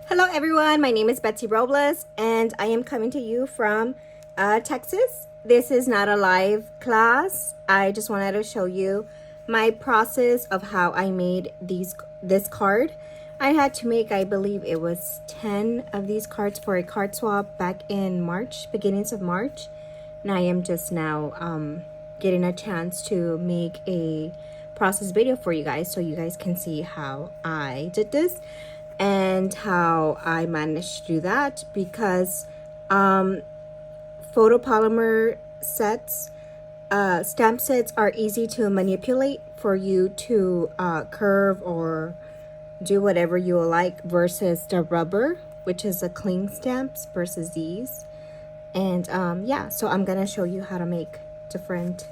Hello everyone, my name is Betsy Robles and I am coming to you from Texas. This is not a live class. I just wanted to show you my process of how I made this card. I had to make, I believe it was 10 of these cards for a card swap back in March, beginnings of March. And I am just now getting a chance to make a process video for you guys so you guys can see how I did this and how I managed to do that, because photopolymer sets, stamp sets are easy to manipulate for you to curve or do whatever you like, versus the rubber, which is a cling stamps versus these. And yeah, so I'm gonna show you how to make different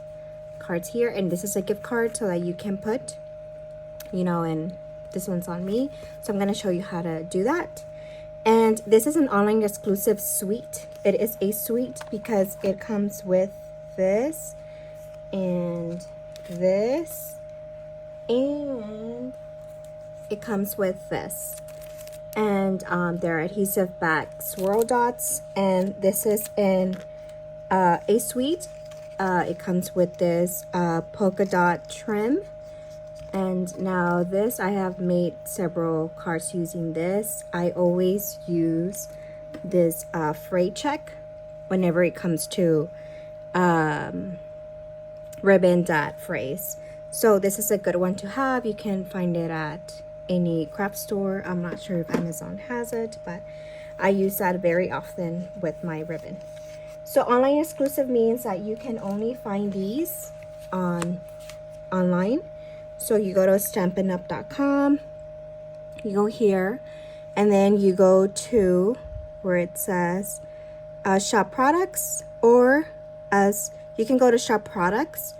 cards here, and this is a gift card so that you can put, and this one's on me, so I'm going to show you how to do that. And this is an online exclusive suite. It is a suite because it comes with this and this, and it comes with this, and they're adhesive back swirl dots. And this is in a suite. It comes with this polka dot trim. And now this, I have made several cards using this. I always use this freight check whenever it comes to ribbon that phrase. So this is a good one to have. You can find it at any craft store. I'm not sure if Amazon has it, but I use that very often with my ribbon. So online exclusive means that you can only find these online. So you go to stampinup.com, you go here, and then you go to where it says shop products, or as you can go to shop products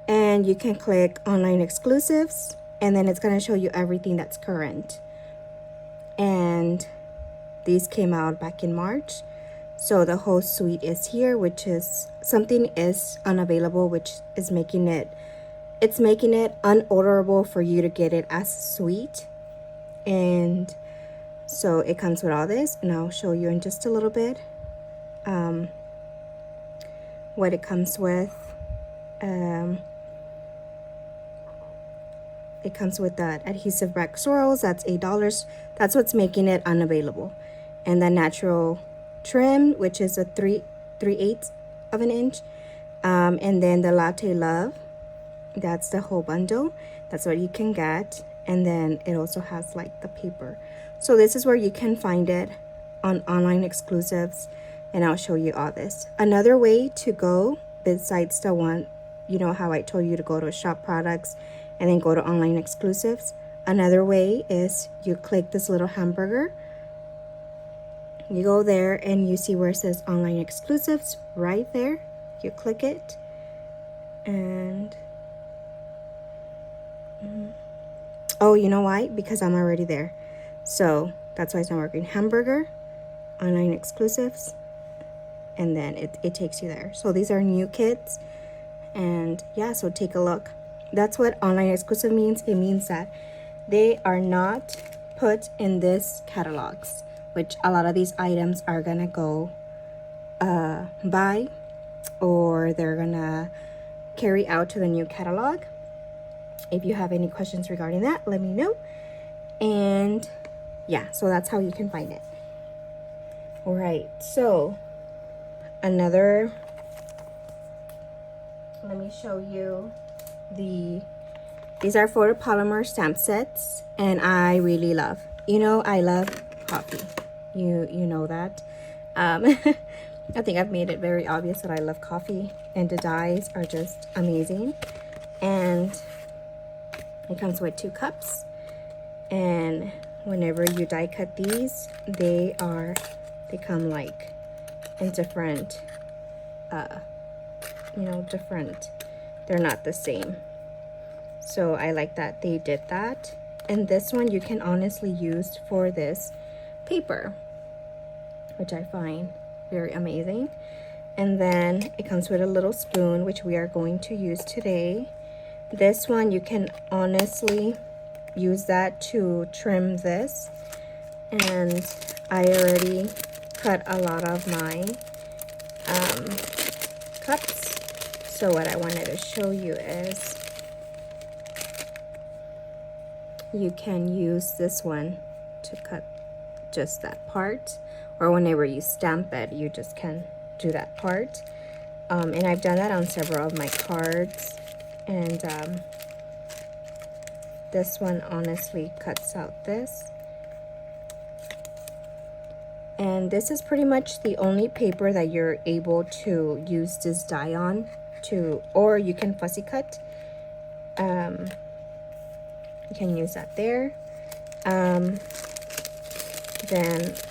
and you can click online exclusives, and then it's going to show you everything that's current. And these came out back in March. So the whole suite is here, which is something is unavailable, which is making it unorderable for you to get it as sweet. And so it comes with all this, and I'll show you in just a little bit what it comes with. It comes with that adhesive back swirls. That's $8. That's what's making it unavailable. And the natural trim, which is a 3/8 of an inch, and then the Latte Love. That's the whole bundle. That's what you can get. And then it also has like the paper. So this is where you can find it on online exclusives, and I'll show you all this. Another way to go, besides the one, how I told you to go to shop products and then go to online exclusives, another way is you click this little hamburger, you go there and you see where it says online exclusives right there. You click it, and oh, you know why? Because I'm already there. So that's why it's not working. Hamburger, online exclusives, and then it takes you there. So these are new kits, and yeah, so take a look. That's what online exclusive means. It means that they are not put in this catalogs, which a lot of these items are gonna go buy, or they're gonna carry out to the new catalog. If you have any questions regarding that, let me know. And yeah, so that's how you can find it. All right, so let me show you these are photopolymer stamp sets, and I really love, I love coffee. You know that. I think I've made it very obvious that I love coffee, and the dyes are just amazing. And it comes with 2 cups, and whenever you die cut these, they come like in different, different. They're not the same. So I like that they did that. And this one you can honestly use for this paper, which I find very amazing. And then it comes with a little spoon, which we are going to use today. This one, you can honestly use that to trim this. And I already cut a lot of my cups. So what I wanted to show you is you can use this one to cut just that part, or whenever you stamp it, you just can do that part. And I've done that on several of my cards, and this one honestly cuts out this. And this is pretty much the only paper that you're able to use this die on to, or you can fussy cut. You can use that there. Then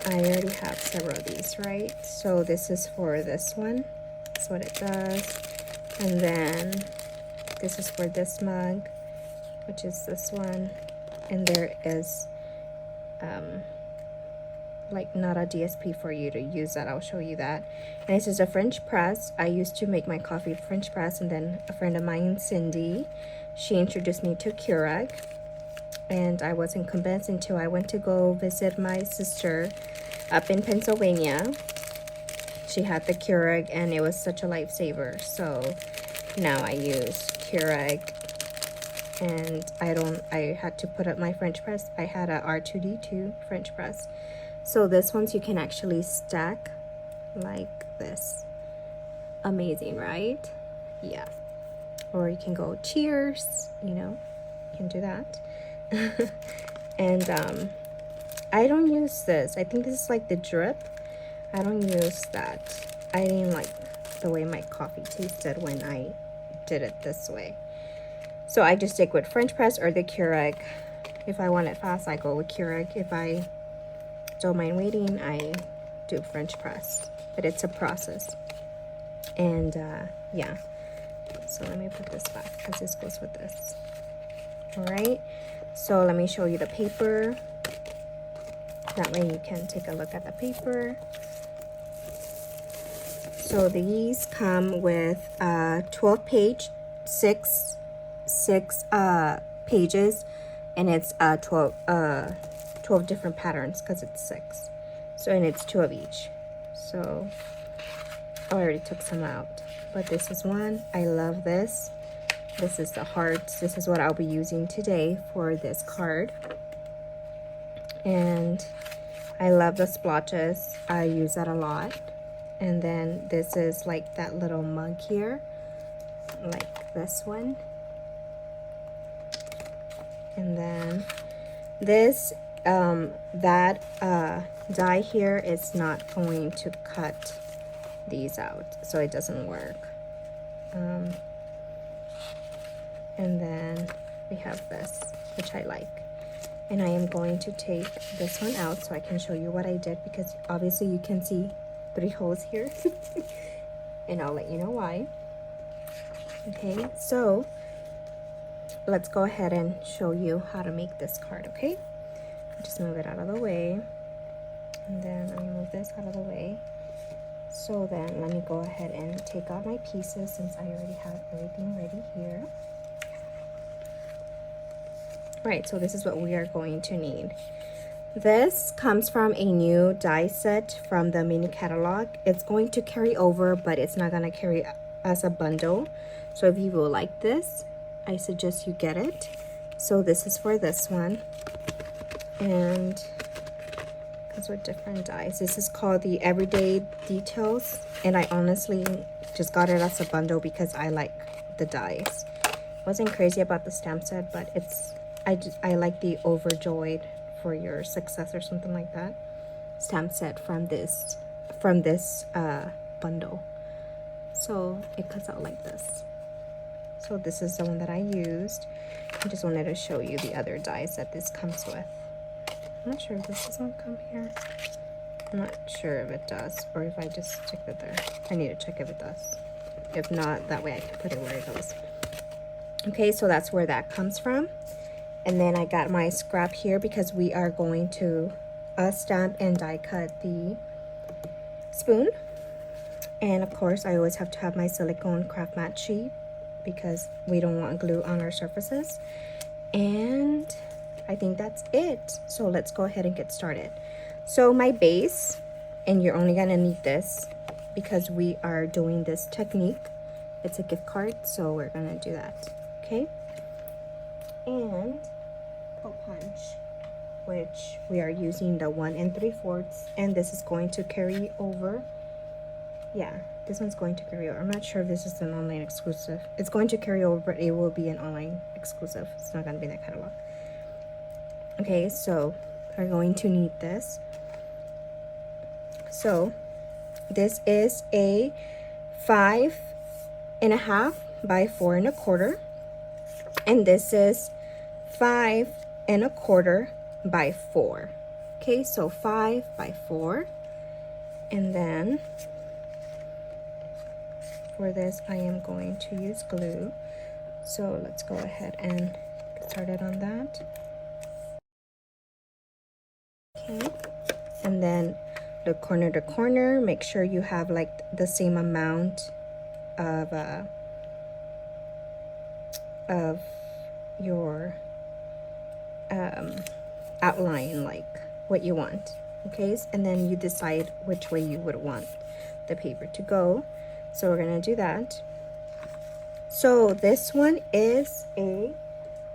I already have several of these, right? So this is for this one. That's what it does. And then this is for this mug, which is this one. And there is like not a DSP for you to use that. I'll show you that. And this is a French press. I used to make my coffee French press, and then a friend of mine, Cindy, she introduced me to Keurig. And I wasn't convinced until I went to go visit my sister up in Pennsylvania. She had the Keurig, and it was such a lifesaver. So now I use Keurig, and I had to put up my French press. I had a R2D2 French press. So this ones you can actually stack like this. Amazing, right? Yeah. Or you can go cheers, you know, you can do that. And I don't use this. I think this is like the drip. I don't use that. I didn't like the way my coffee tasted when I did it this way. So I just stick with French press or the Keurig. If I want it fast, I go with Keurig. If I don't mind waiting, I do French press. But it's a process. And yeah. So let me put this back because this goes with this. All right. So let me show you the paper. That way you can take a look at the paper. So these come with 12 page, six pages, and it's 12 different patterns because it's 6. So, and it's 2 of each. So I already took some out, but this is one. I love this. This is the hearts. This is what I'll be using today for this card. And I love the splotches. I use that a lot. And then this is like that little mug here, like this one. And then this, die here is not going to cut these out, so it doesn't work. And then we have this, which I like. And I am going to take this one out so I can show you what I did, because obviously you can see 3 holes here. And I'll let you know why. Okay, so let's go ahead and show you how to make this card, okay? Just move it out of the way. And then let me move this out of the way. So then let me go ahead and take out my pieces since I already have everything ready here. Right, so this is what we are going to need. This comes from a new die set from the mini catalog. It's going to carry over, but it's not going to carry as a bundle. So if you will like this, I suggest you get it. So this is for this one. And comes with different dies. This is called the Everyday Details. And I honestly just got it as a bundle because I like the dies. Wasn't crazy about the stamp set, but I like the Overjoyed for your success or something like that stamp set from this bundle. So it cuts out like this. So this is the one that I used. I just wanted to show you the other dies that this comes with. I'm not sure if this does not come here. I'm not sure if it does, or if I just stick it there. I need to check if it does. If not, that way I can put it where it goes. Okay, so that's where that comes from. And then I got my scrap here because we are going to stamp and die cut the spoon. And of course, I always have to have my silicone craft mat sheet because we don't want glue on our surfaces. And I think that's it. So let's go ahead and get started. So my base, and you're only gonna need this because we are doing this technique. It's a gift card, so we're gonna do that, okay? And hole punch, which we are using the 1 3/4, and this is going to carry over. Yeah, this one's going to carry over. I'm not sure if this is an online exclusive. It's going to carry over, but it will be an online exclusive. It's not gonna be in that catalog. Okay, so we're going to need this. So this is a 5.5 by 4 1/4, and this is 5 1/4 by 4. Okay, so 5 by 4, and then for this I am going to use glue. So let's go ahead and get started on that. Okay, and then the corner to corner, make sure you have like the same amount of your outline, like what you want. Okay, and then you decide which way you would want the paper to go. So we're gonna do that. So this one is a,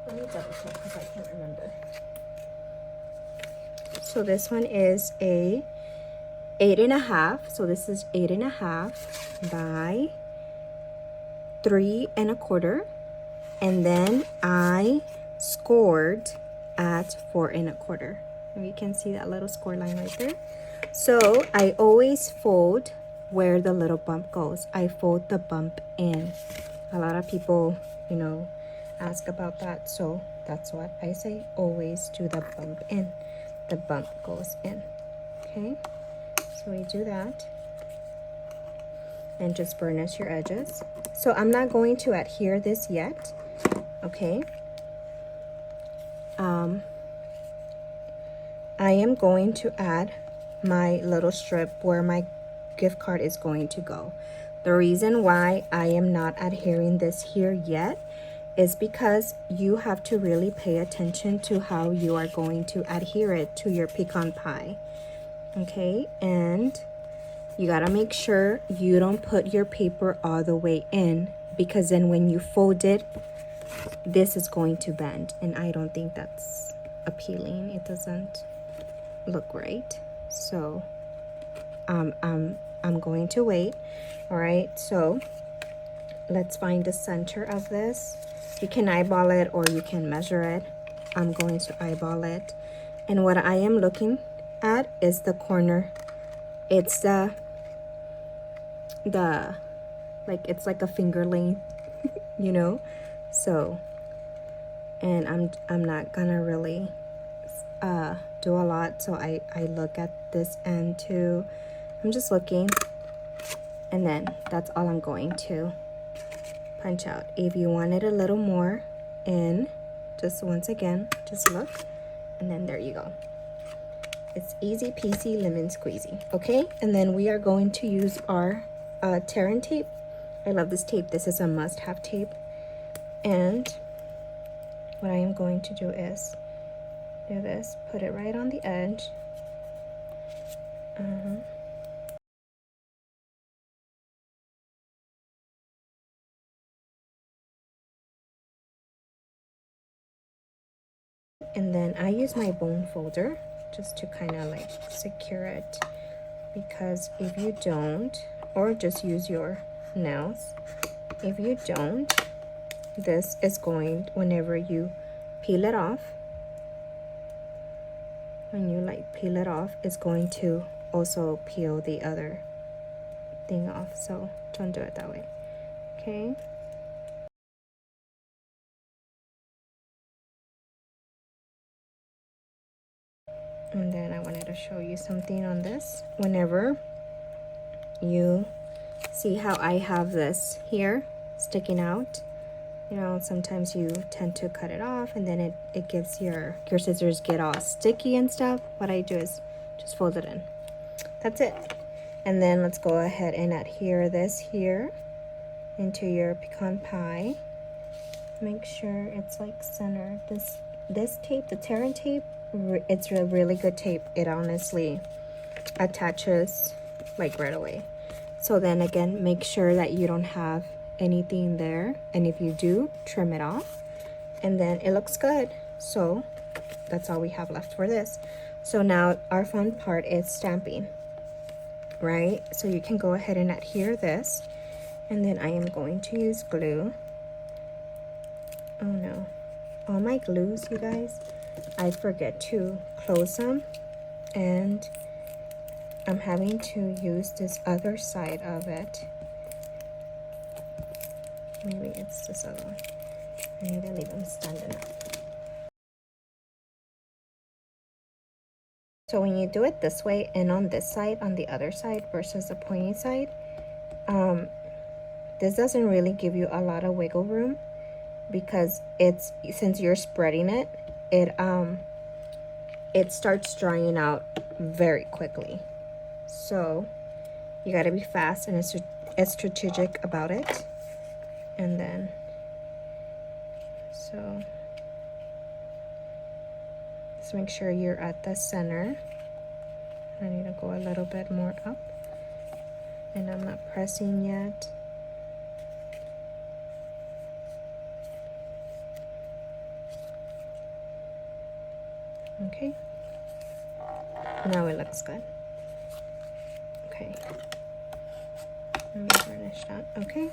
let me double check because I can't remember. So this one is a 8.5. So this is 8.5 by 3 1/4, and then I scored at 4 1/4. And you can see that little score line right there. So I always fold where the little bump goes. I fold the bump in. A lot of people, you know, ask about that, so that's what I say. Always do the bump in. The bump goes in. Okay, so we do that, and just burnish your edges. So I'm not going to adhere this yet. Okay, I am going to add my little strip where my gift card is going to go. The reason why I am not adhering this here yet is because you have to really pay attention to how you are going to adhere it to your pecan pie. Okay, and you gotta make sure you don't put your paper all the way in, because then when you fold it, this is going to bend, and I don't think that's appealing. It doesn't look right. So I'm going to wait. All right, so let's find the center of this. You can eyeball it or you can measure it. I'm going to eyeball it, and what I am looking at is the corner. It's the like, it's like a finger length, you know. So, and I'm not gonna really do a lot, so I look at this end too. I'm just looking, and then that's all I'm going to punch out. If you want it a little more in, just once again, just look, and then there you go. It's easy peasy lemon squeezy. Okay, and then we are going to use our Terran tape. I love this tape. This is a must-have tape. And what I am going to do is do this, put it right on the edge. And then I use my bone folder just to kind of like secure it, because if you don't, or just use your nails, if you don't, this is going, whenever you peel it off, when you like peel it off, it's going to also peel the other thing off. So don't do it that way. Okay, and then I wanted to show you something on this. Whenever you see how I have this here sticking out, you know, sometimes you tend to cut it off, and then it gives your scissors get all sticky and stuff. What I do is just fold it in. That's it. And then let's go ahead and adhere this here into your pecan pie. Make sure it's like centered. This this tape, the Terran tape, it's a really good tape. It honestly attaches like right away. So then again, make sure that you don't have anything there, and if you do, trim it off, and then it looks good. So that's all we have left for this. So now our fun part is stamping, right? So you can go ahead and adhere this, and then I am going to use glue. Oh no, all my glues, you guys, I forget to close them, and I'm having to use this other side of it. Maybe it's this other one. I need to leave them standing up. So when you do it this way and on this side, on the other side versus the pointy side, this doesn't really give you a lot of wiggle room, because it's, since you're spreading it, it starts drying out very quickly. So you got to be fast and it's strategic about it. And then so just make sure you're at the center. I need to go a little bit more up, and I'm not pressing yet. Okay, now it looks good. Okay, let me varnish that. Okay,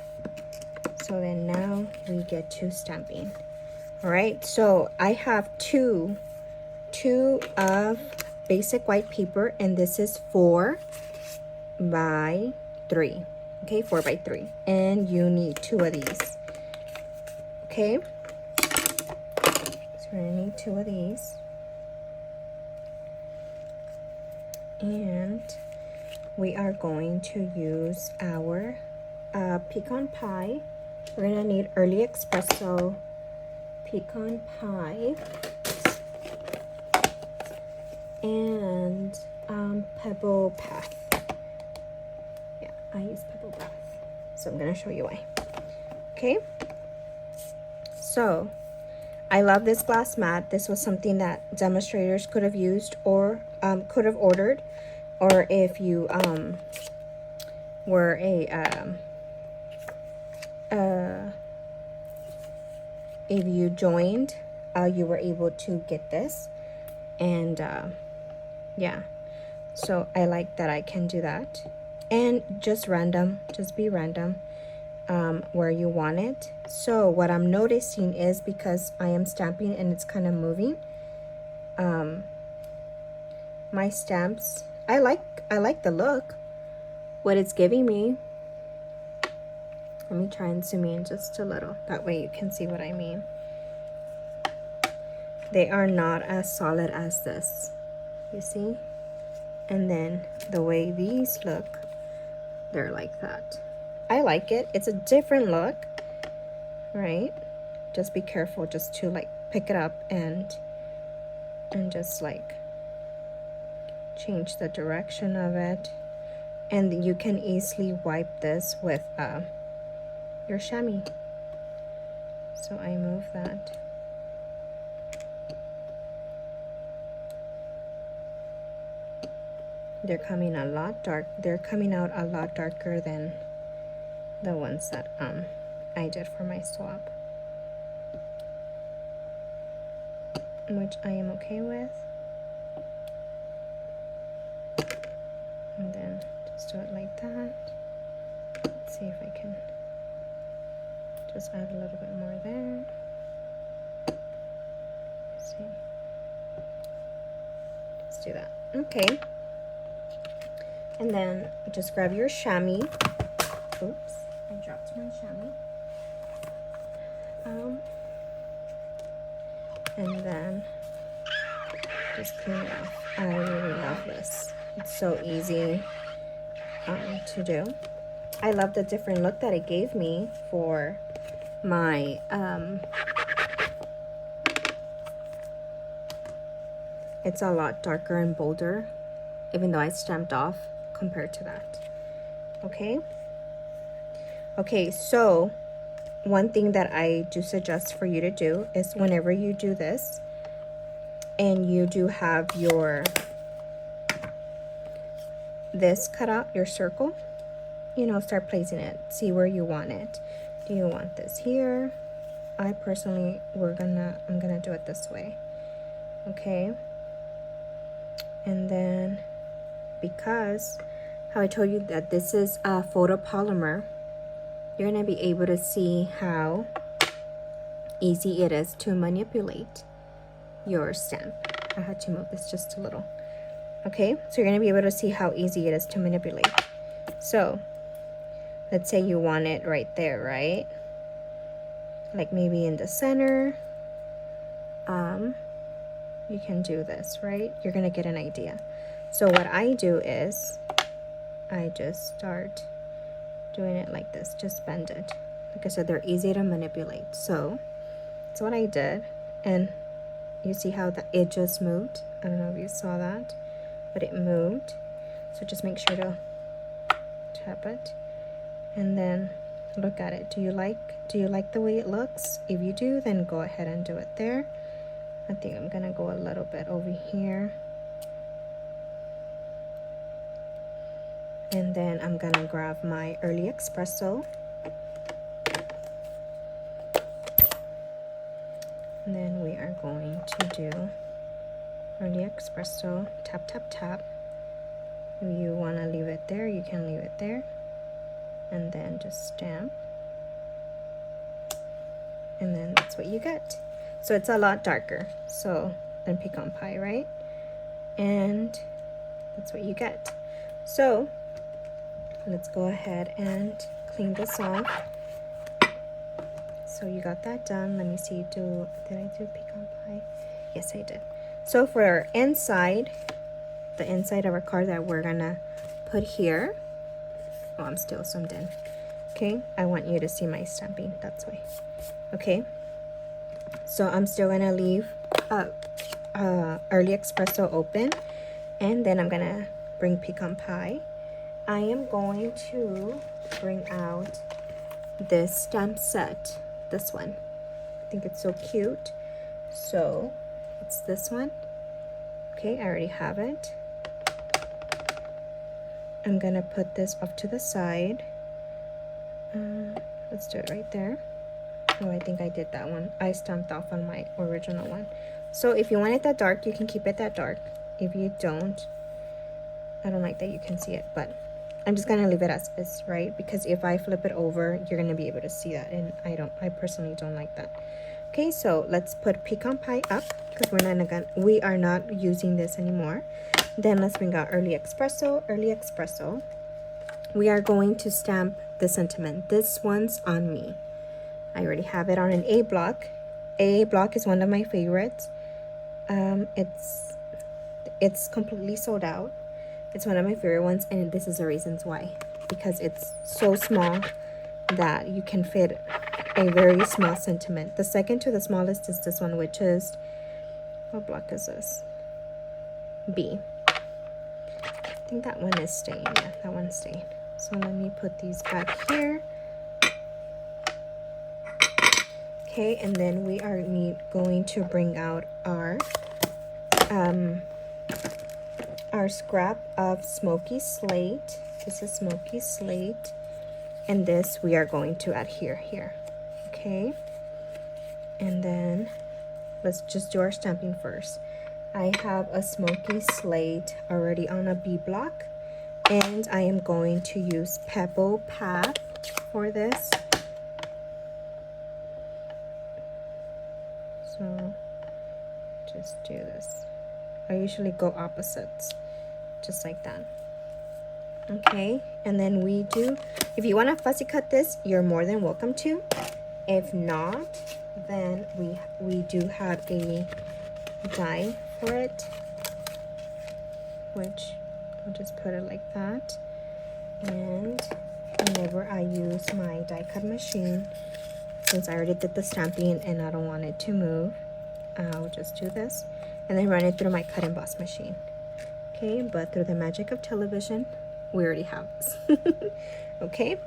so then now we get to stamping. All right, so I have two of basic white paper, and this is 4 by 3. Okay, 4 by 3, and you need 2 of these. Okay, so we're gonna need 2 of these, and we are going to use our pecan pie. We're gonna need early espresso pecan pie and pebble path. Yeah, I use pebble path, so I'm gonna show you why. Okay, so I love this glass mat. This was something that demonstrators could have used or could have ordered, or if you were if you joined, you were able to get this. And yeah, so I like that I can do that. And just be random where you want it. So what I'm noticing is, because I am stamping and it's kind of moving, my stamps, I like the look, what it's giving me. Let me try and zoom in just a little, that way you can see what I mean. They are not as solid as this, you see? And then the way these look, they're like that. I like it. It's a different look, right? Just be careful just to like pick it up and just like change the direction of it. And you can easily wipe this with your chamois. So I move that. They're coming a lot dark. They're coming out a lot darker than the ones that I did for my swap, which I am okay with. And then just do it like that. Let's see if I can just add a little bit more there. Let's see. Let's do that. Okay. And then just grab your chamois. Oops, I dropped my chamois. And then just clean it off. I really love this. It's so easy to do. I love the different look that it gave me for my it's a lot darker and bolder, even though I stamped off compared to that. Okay, so one thing that I do suggest for you to do is, whenever you do this, and you do have your this cut out, your circle, you know, start placing it. See where you want it. Do you want this here? I personally, I'm gonna do it this way. Okay. And then, because how I told you that this is a photopolymer, you're gonna be able to see how easy it is to manipulate your stamp. I had to move this just a little. Okay, so you're gonna be able to see how easy it is to manipulate. So let's say you want it right there, right? Like maybe in the center. You can do this, right? You're gonna get an idea. So what I do is I just start doing it like this, just bend it. Like I said, they're easy to manipulate. So that's what I did. And you see how it just moved? I don't know if you saw that, but it moved. So just make sure to tap it and then look at it. Do you like the way it looks? If you do, then go ahead and do it there. I think I'm gonna go a little bit over here. And then I'm gonna grab my early espresso. And then we are going to do early espresso, tap, tap, tap. If you wanna leave it there, you can leave it there. And then just stamp. And then that's what you get. So it's a lot darker than pecan pie, right? And that's what you get. So let's go ahead and clean this off. So you got that done. Let me see, did I do pecan pie? Yes, I did. So for our inside, the inside of our card that we're gonna put here. Oh, I'm still zoomed in. Okay, I want you to see my stamping, that's why. Okay, so I'm still gonna leave early espresso open, and then I'm gonna bring pecan pie. I am going to bring out this stamp set, this one. I think it's so cute. So it's this one. Okay, I already have it. I'm gonna put this off to the side. Let's do it right there. Oh, I think I did that one. I stamped off on my original one. So if you want it that dark, you can keep it that dark. If you don't, I don't like that you can see it, but I'm just gonna leave it as is, right? Because if I flip it over, you're gonna be able to see that, and I personally don't like that. Okay, so let's put pecan pie up because we are not using this anymore. Then let's bring out early espresso. Early espresso. We are going to stamp the sentiment. This one's on me. I already have it on an A block. A block is one of my favorites. It's completely sold out. It's one of my favorite ones, and this is the reasons why. Because it's so small that you can fit a very small sentiment. The second to the smallest is this one, which is, what block is this? B. I think that one is staying. Yeah, that one's staying. So let me put these back here. Okay, and then we are going to bring out our scrap of smoky slate. This is smoky slate, and this we are going to adhere here. Okay, and then let's just do our stamping first. I have a smoky slate already on a B block, and I am going to use Pebble Path for this. So just do this. I usually go opposites, just like that. Okay, and then we do, if you want to fussy cut this, you're more than welcome to. If not, then we do have a die for it, which I'll just put it like that. And whenever I use my die cut machine, since I already did the stamping and I don't want it to move, I'll just do this and then run it through my cut and emboss machine. Okay, but through the magic of television, we already have this. Okay,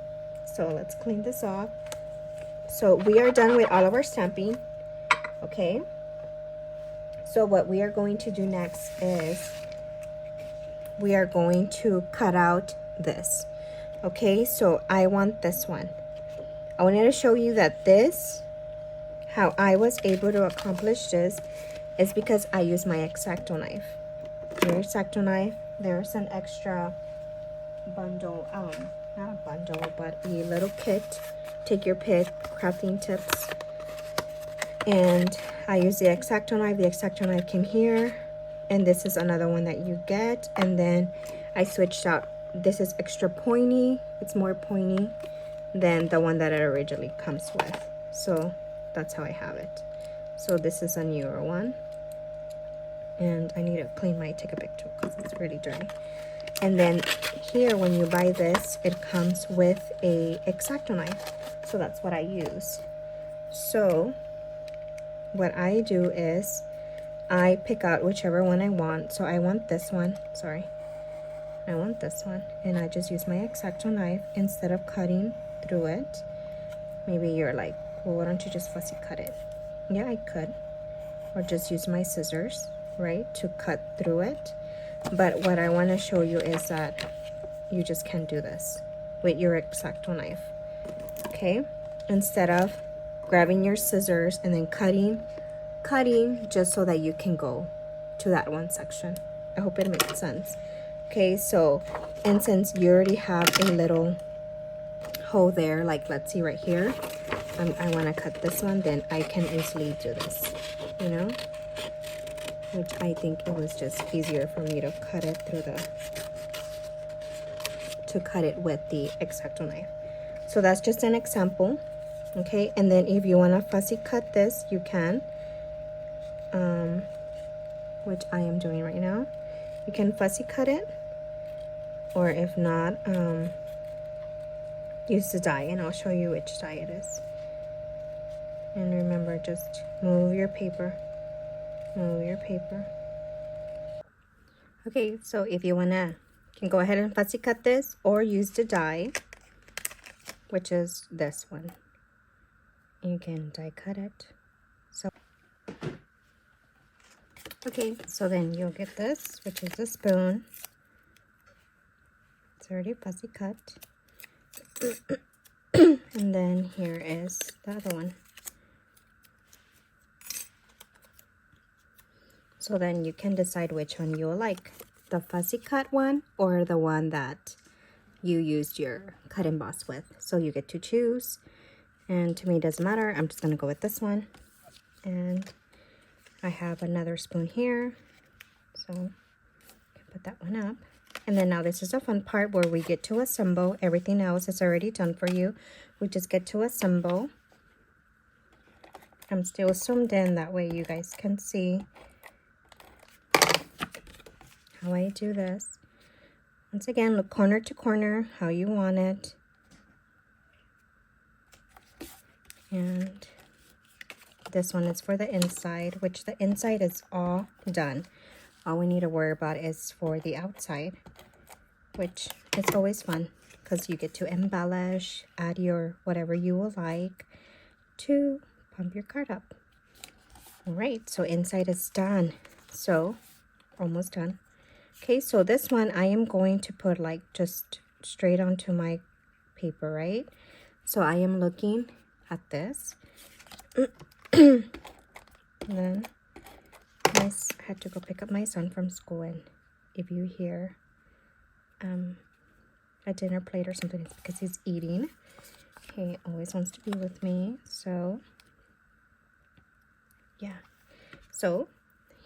so let's clean this off. So we are done with all of our stamping. Okay, So what we are going to do next is we are going to cut out this. Okay, so I want this one. I wanted to show you that this, how I was able to accomplish this, is because I use my X-Acto knife. Your X-Acto knife, there's an extra bundle, not a bundle, but a little kit. Take your pick, crafting tips. And I use the X-Acto knife. The X-Acto knife came here, and this is another one that you get. And then I switched out. This is extra pointy. It's more pointy than the one that it originally comes with. So that's how I have it. So this is a newer one. And I need to clean my take a picture because it's really dirty. And then here, when you buy this, it comes with a X-Acto knife. So that's what I use. So what I do is I pick out whichever one I want. So I want this one. Sorry. I want this one. And I just use my X-Acto knife instead of cutting through it. Maybe you're like, well, why don't you just fussy cut it? Yeah, I could. Or just use my scissors, right, to cut through it. But what I want to show you is that you just can't do this with your X-Acto knife. Okay? Instead of grabbing your scissors and then cutting just so that you can go to that one section. I hope it makes sense. Okay, so, and since you already have a little hole there, like let's see right here, I want to cut this one, then I can easily do this, you know, which I think it was just easier for me to cut it through with the X-Acto knife. So that's just an example. Okay, and then if you want to fussy cut this, you can, which I am doing right now. You can fussy cut it, or if not, use the die, and I'll show you which die it is. And remember, just move your paper. Okay, so if you wanna, you can go ahead and fussy cut this, or use the die, which is this one. You can die cut it. So okay, so then you'll get this, which is a spoon. It's already fussy cut. And then here is the other one. So then you can decide which one you'll like, the fussy cut one or the one that you used your cut emboss with. So you get to choose, and to me it doesn't matter. I'm just gonna go with this one. And I have another spoon here, so I can put that one up. And then now this is the fun part where we get to assemble. Everything else is already done for you. We just get to assemble. I'm still zoomed in, that way you guys can see how I do this. Once again, look corner to corner, how you want it. And this one is for the inside, which the inside is all done. All we need to worry about is for the outside, which is always fun because you get to embellish, add your whatever you will like to pump your card up. All right, so inside is done. So almost done. Okay, so this one I am going to put like just straight onto my paper, right? So I am looking at this. Then I had to go pick up my son from school, and if you hear a dinner plate or something, it's because he's eating. He always wants to be with me, so yeah. So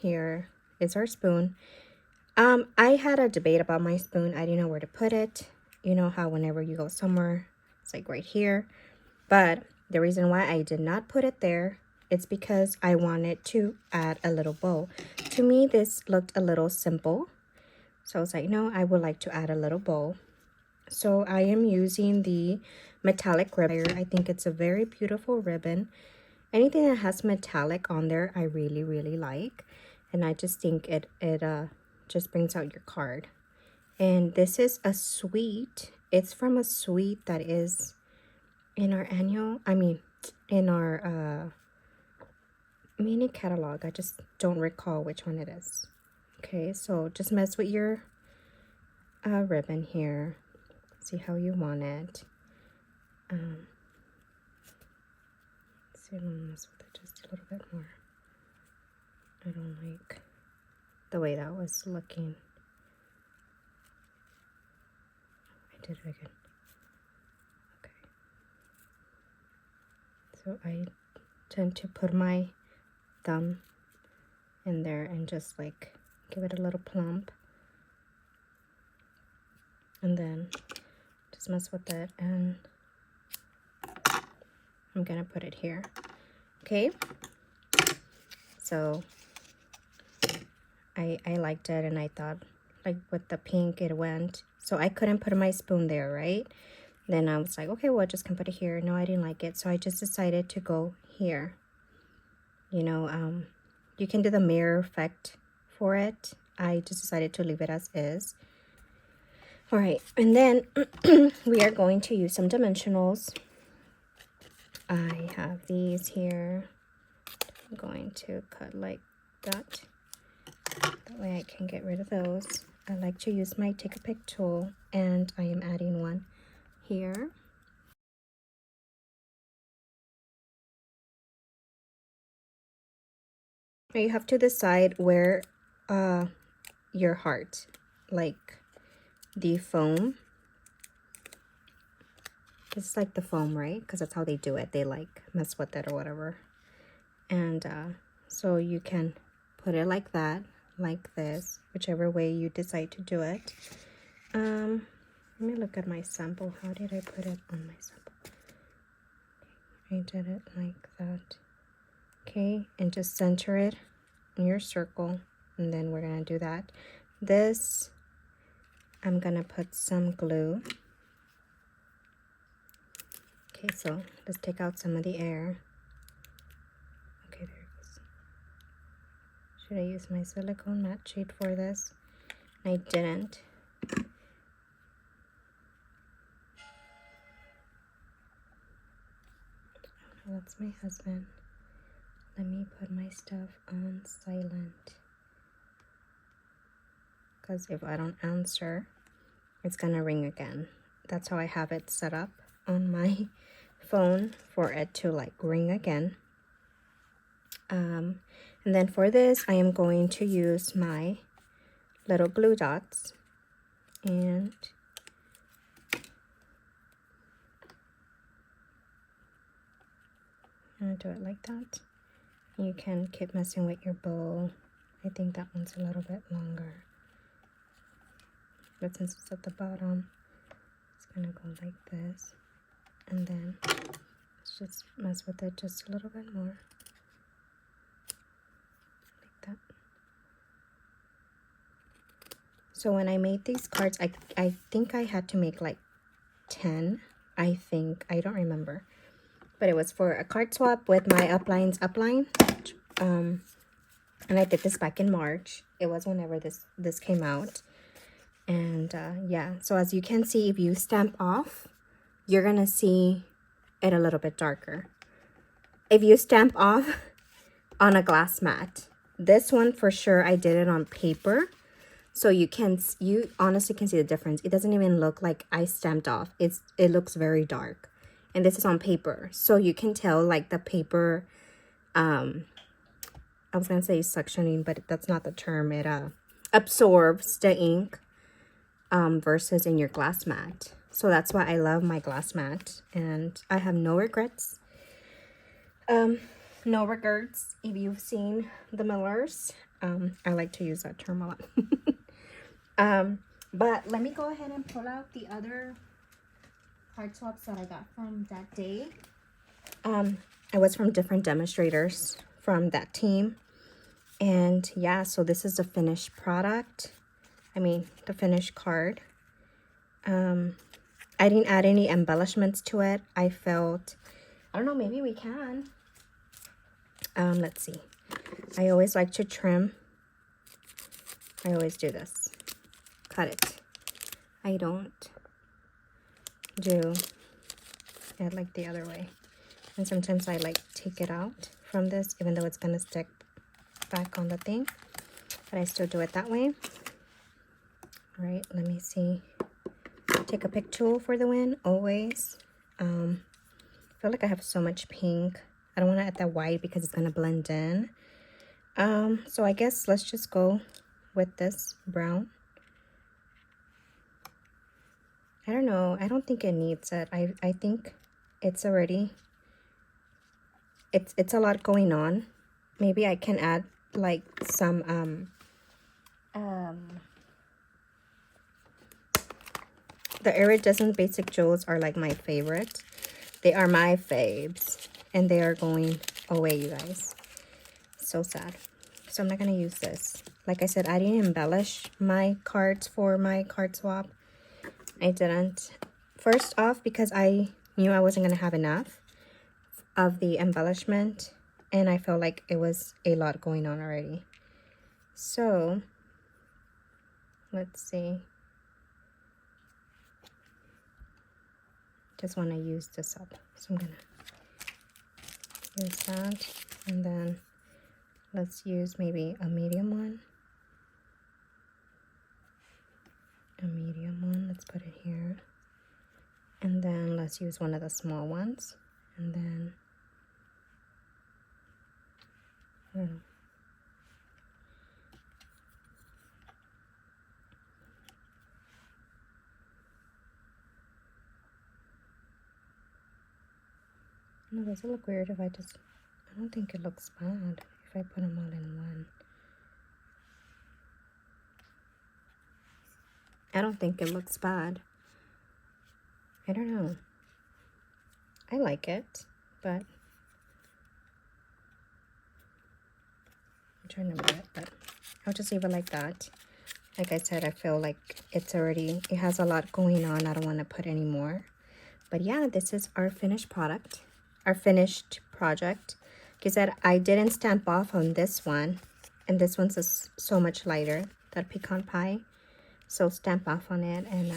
here is our spoon. I had a debate about my spoon. I didn't know where to put it. You know how whenever you go somewhere, it's like right here. But the reason why I did not put it there, it's because I wanted to add a little bow. To me, this looked a little simple. So I was like, no, I would like to add a little bow. So I am using the metallic ribbon. I think it's a very beautiful ribbon. Anything that has metallic on there, I really, really like. And I just think it just brings out your card. And this is a suite. It's from a suite that is in our mini catalog. I just don't recall which one it is. Okay, so just mess with your ribbon here. See how you want it. See, I'm gonna mess with it just a little bit more. I don't like the way that was looking. I did it again. Okay. So I tend to put my thumb in there and just like give it a little plump. And then just mess with it, and I'm gonna put it here. Okay. So I liked it, and I thought like with the pink it went. So I couldn't put my spoon there, right? Then I was like, okay, well, I just can put it here. No, I didn't like it. So I just decided to go here. You know, you can do the mirror effect for it. I just decided to leave it as is. All right, and then we are going to use some dimensionals. I have these here. I'm going to cut like that. That way I can get rid of those. I like to use my take a pick tool, and I am adding one here. Now you have to decide where your heart, like the foam. It's like the foam, right? Because that's how they do it. They like mess with it or whatever. And so you can put it like that, like this, whichever way you decide to do it. Let me look at my sample. How did I put it on my sample? I did it like that. Okay, and just center it in your circle, and then we're gonna do that. This, I'm gonna put some glue. Okay, so let's take out some of the air. Okay, there it goes. Should I use my silicone matte sheet for this? I didn't. Oh, that's my husband. Let me put my stuff on silent. Because if I don't answer, it's gonna ring again. That's how I have it set up on my phone, for it to like ring again. And then for this, I am going to use my little glue dots, and I'm gonna do it like that. You can keep messing with your bow. I think that one's a little bit longer, but since it's at the bottom, it's gonna go like this. And then let's just mess with it just a little bit more, like that. So when I made these cards, I think I had to make like 10. I don't remember, but it was for a card swap with my uplines upline. And I did this back in March. It was whenever this came out. And yeah, so as you can see, if you stamp off, you're gonna see it a little bit darker. If you stamp off on a glass mat, this one for sure I did it on paper, so you honestly can see the difference. It doesn't even look like I stamped off. It looks very dark, and this is on paper, so you can tell like the paper. I was gonna say suctioning, but that's not the term. It absorbs the ink versus in your glass mat. So that's why I love my glass mat, and I have no regrets. No regrets. If you've seen the Millers, I like to use that term a lot. But let me go ahead and pull out the other card swaps that I got from that day. I was from different demonstrators from that team. And yeah, so this is the finished product. I mean, the finished card. I didn't add any embellishments to it. I felt, I don't know, maybe we can. Let's see. I always like to trim. I always do this. Cut it. I don't do it like the other way. And sometimes I like take it out from this, even though it's gonna stick back on the thing, but I still do it that way. All right, let me see. Take a pick tool for the win, always. I feel like I have so much pink. I don't want to add that white because it's gonna blend in. So I guess let's just go with this brown. I don't know. I don't think it needs it. I think it's already, it's a lot going on. Maybe I can add like some the iridescent basic jewels are like my favorite. They are my faves, and they are going away, you guys. So sad. So I'm not gonna use this. Like I said, I didn't embellish my cards for my card swap. I didn't. First off, because I knew I wasn't gonna have enough of the embellishment, and I felt like it was a lot going on already. So let's see. Just want to use this up, so I'm gonna use that, and then let's use maybe a medium one. A medium one, let's put it here, and then let's use one of the small ones, and then I don't know. No, does it look weird if I just... I don't think it looks bad if I put them all in one. I don't think it looks bad. I don't know. I like it, but I'm trying to move it, but I'll just leave it like that. Like I said, I feel like it's already... It has a lot going on. I don't want to put any more. But yeah, this is our finished product. Our finished project. Like I said, I didn't stamp off on this one, and this one's just so much lighter, that pecan pie. So stamp off on it, and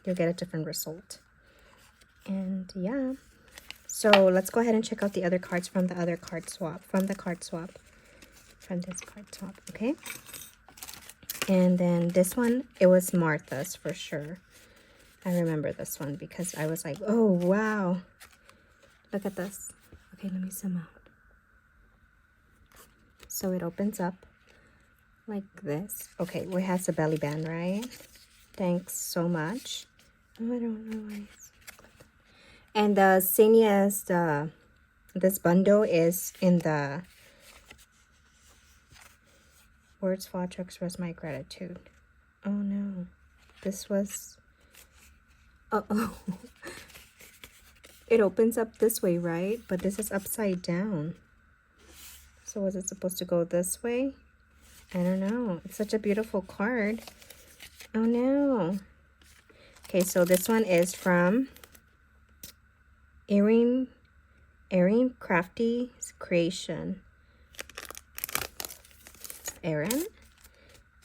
you'll get a different result. And yeah, so let's go ahead and check out the other cards from the other card swap, from this card swap, okay? And then this one, it was Martha's for sure. I remember this one because I was like, oh wow. Look at this. Okay, let me zoom out. So it opens up like this. Okay, well, it has a belly band, right? Thanks so much. Oh, I don't know why it's... And the thing is, this bundle is in the words for to express my gratitude. Oh no, this was... Uh-oh. It opens up this way, right? But this is upside down. So was it supposed to go this way? I don't know. It's such a beautiful card. Oh no. Okay, so this one is from Erin Crafty Creation. Erin.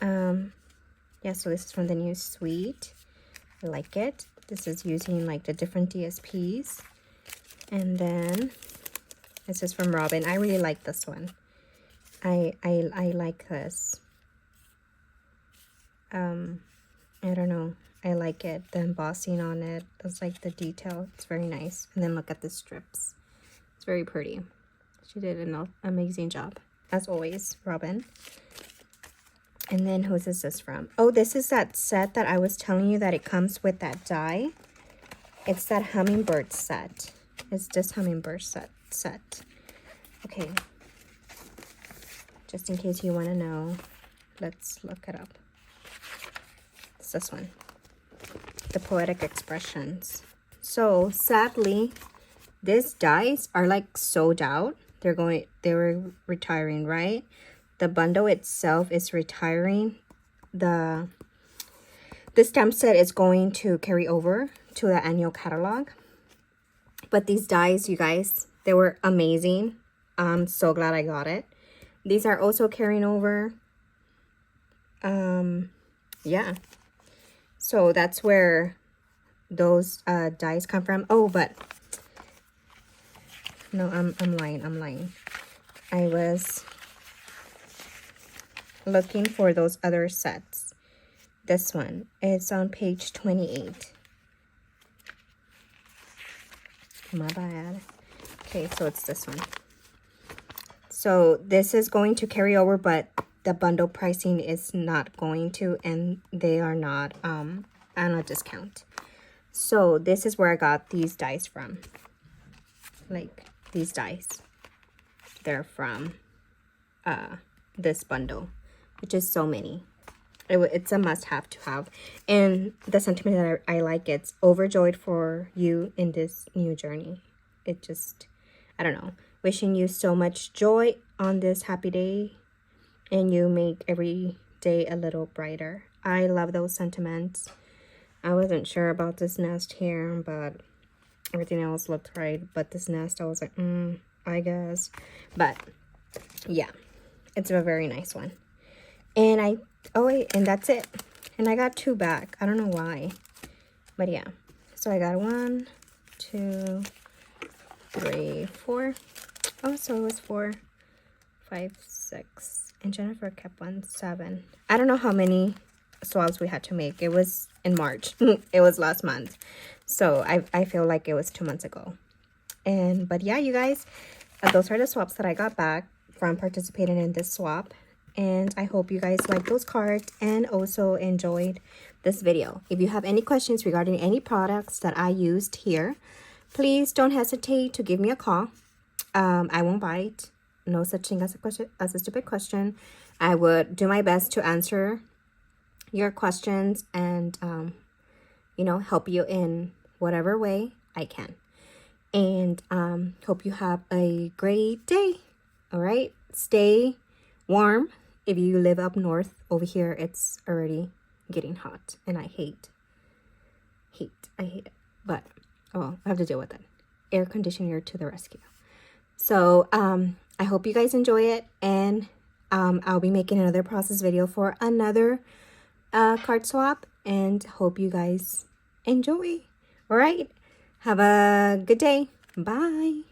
Yeah, so this is from the new suite. I like it. This is using like the different DSPs. And then this is from Robin. I really like this one. I like this. I don't know. I like it. The embossing on it. That's like the detail. It's very nice. And then look at the strips. It's very pretty. She did an amazing job. As always, Robin. And then whose is this from? Oh, this is that set that I was telling you that it comes with that die. It's that hummingbird set. It's this hummingbird set. Okay. Just in case you want to know, let's look it up. It's this one. The Poetic Expressions. So sadly, these dies are like sold out. They were retiring, right? The bundle itself is retiring. The stamp set is going to carry over to the annual catalog. But these dies, you guys, they were amazing. I'm so glad I got it. These are also carrying over. Yeah. So that's where those dies come from. Oh, but no, I'm lying. I was looking for those other sets. This one is on page 28. My bad. Okay, so it's this one. So this is going to carry over, but the bundle pricing is not going to, and they are not on a discount. So this is where I got these dies from. Like these dies. They're from this bundle, which is so many. It's a must-have to have. And the sentiment that I like, it's overjoyed for you in this new journey. It just, I don't know. Wishing you so much joy on this happy day, and you make every day a little brighter. I love those sentiments. I wasn't sure about this nest here, but everything else looked right. But this nest, I was like, I guess. But yeah, it's a very nice one. And and that's it. And I got 2 back. I don't know why. But yeah. So I got 1, 2, 3, 4. Oh, so it was 4, 5, 6. And Jennifer kept 1, 7. I don't know how many swabs we had to make. It was in March. It was last month. So I feel like it was 2 months ago. But yeah, you guys, those are the swaps that I got back from participating in this swap. And I hope you guys like those cards and also enjoyed this video. If you have any questions regarding any products that I used here, please don't hesitate to give me a call. I won't bite. No such thing as a stupid question. I would do my best to answer your questions and, help you in whatever way I can. And hope you have a great day. All right. Stay warm. If you live up north, over here, it's already getting hot. And I hate heat. I hate it. But, I have to deal with it. Air conditioner to the rescue. So, I hope you guys enjoy it. And I'll be making another process video for another card swap. And hope you guys enjoy. All right. Have a good day. Bye.